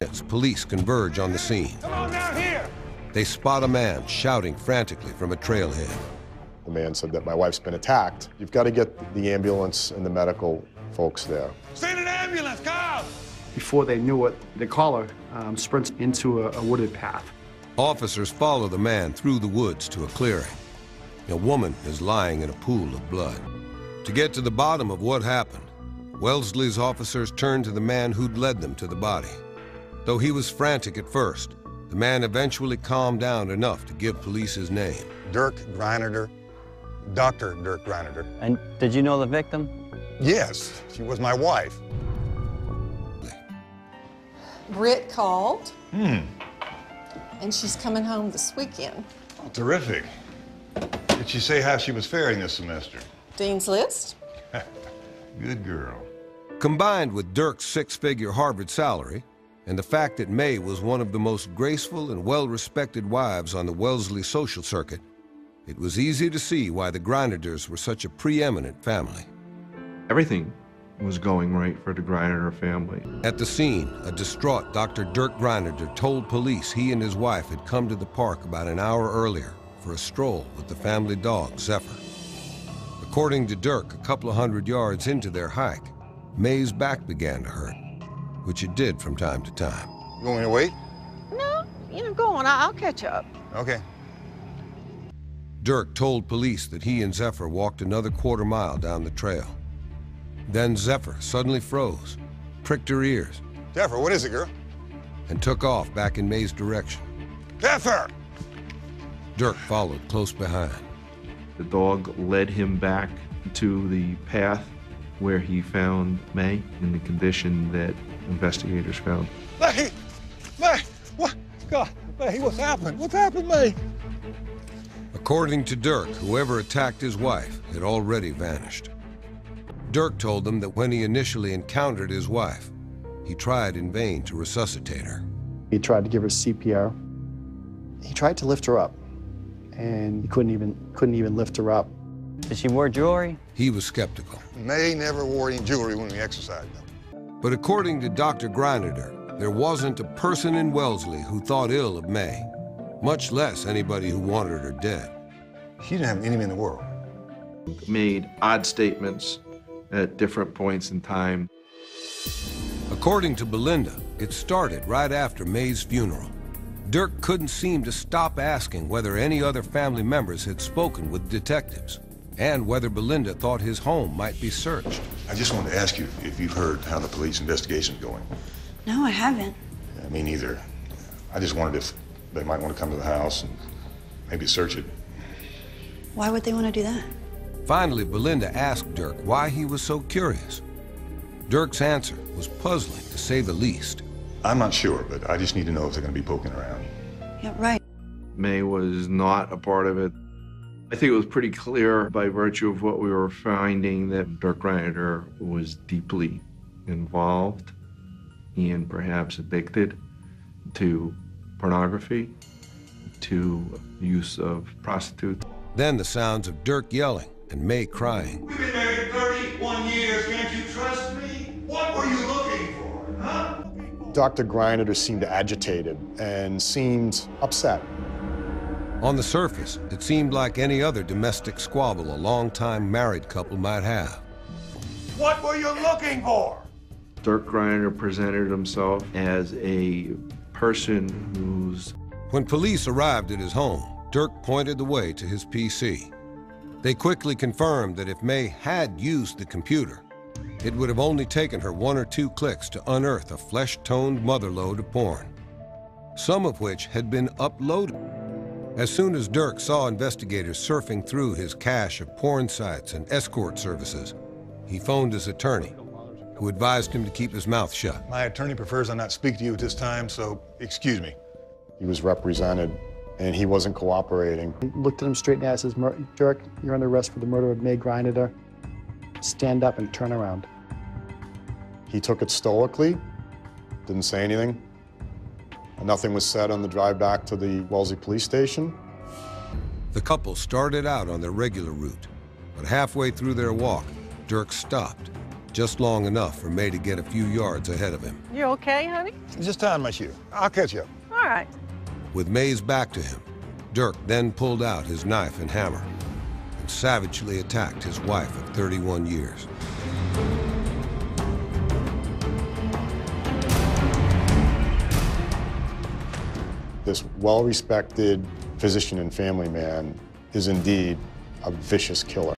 As police converge on the scene. Come on down here! They spot a man shouting frantically from a trailhead. The man said that my wife's been attacked. You've got to get the ambulance and the medical folks there. Send an ambulance, Carl! Before they knew it, the caller sprints into a wooded path. Officers follow the man through the woods to a clearing. A woman is lying in a pool of blood. To get to the bottom of what happened, Wellesley's officers turned to the man who'd led them to the body. Though he was frantic at first, the man eventually calmed down enough to give police his name. Dirk Greineder, Dr. Dirk Greineder. And did you know the victim? Yes, she was my wife. Britt called. And she's coming home this weekend. Oh, terrific. Did she say how she was faring this semester? Dean's List. Good girl. Combined with Dirk's six-figure Harvard salary and the fact that May was one of the most graceful and well-respected wives on the Wellesley social circuit, it was easy to see why the Greineders were such a preeminent family. Everything was going right for the Greineder family. At the scene, a distraught Dr. Dirk Greineder told police he and his wife had come to the park about an hour earlier for a stroll with the family dog, Zephyr. According to Dirk, a couple of hundred yards into their hike, May's back began to hurt, which it did from time to time. You want me to wait? No, go on. I'll catch up. Okay. Dirk told police that he and Zephyr walked another quarter-mile down the trail. Then Zephyr suddenly froze, pricked her ears. Zephyr, what is it, girl? And took off back in May's direction. Zephyr! Dirk followed close behind. The dog led him back to the path where he found May in the condition that investigators found. May! What? God, May, what's happened? What's happened, May? According to Dirk, whoever attacked his wife had already vanished. Dirk told them that when he initially encountered his wife, he tried in vain to resuscitate her. He tried to give her CPR. He tried to lift her up, and he couldn't even lift her up. Did she wear jewelry? He was skeptical. May never wore any jewelry when we exercised, though. But according to Dr. Greineder, there wasn't a person in Wellesley who thought ill of May, much less anybody who wanted her dead. She didn't have an enemy in the world. Made odd statements at different points in time. According to Belinda, it started right after May's funeral. Dirk couldn't seem to stop asking whether any other family members had spoken with detectives and whether Belinda thought his home might be searched. I just wanted to ask you if you've heard how the police investigation's going. No, I haven't. Yeah, me neither. I just wondered if they might want to come to the house and maybe search it. Why would they want to do that? Finally, Belinda asked Dirk why he was so curious. Dirk's answer was puzzling, to say the least. I'm not sure, but I just need to know if they're going to be poking around. Yeah, right. May was not a part of it. I think it was pretty clear by virtue of what we were finding that Dirk Greineder was deeply involved and perhaps addicted to pornography, to use of prostitutes. Then the sounds of Dirk yelling and May crying. We've been married 31 years. Can't you trust me? What were you looking for, huh? Dr. Greineder seemed agitated and seemed upset. On the surface, it seemed like any other domestic squabble a long-time married couple might have. What were you looking for? Dirk Greineder presented himself as a person who's... When police arrived at his home, Dirk pointed the way to his PC. They quickly confirmed that if May had used the computer, it would have only taken her 1 or 2 clicks to unearth a flesh-toned motherlode of porn, some of which had been uploaded. As soon as Dirk saw investigators surfing through his cache of porn sites and escort services, he phoned his attorney, who advised him to keep his mouth shut. My attorney prefers I not speak to you at this time, so excuse me. He was represented, and he wasn't cooperating. He looked at him straight in the eye and says, Dirk, you're under arrest for the murder of May Greineder. Stand up and turn around. He took it stoically, didn't say anything. Nothing was said on the drive back to the Wellesley police station. The couple started out on their regular route, but halfway through their walk, Dirk stopped, just long enough for May to get a few yards ahead of him. You okay, honey? Just tying my shoe. I'll catch you up. All right. With May's back to him, Dirk then pulled out his knife and hammer and savagely attacked his wife of 31 years. This well-respected physician and family man is indeed a vicious killer.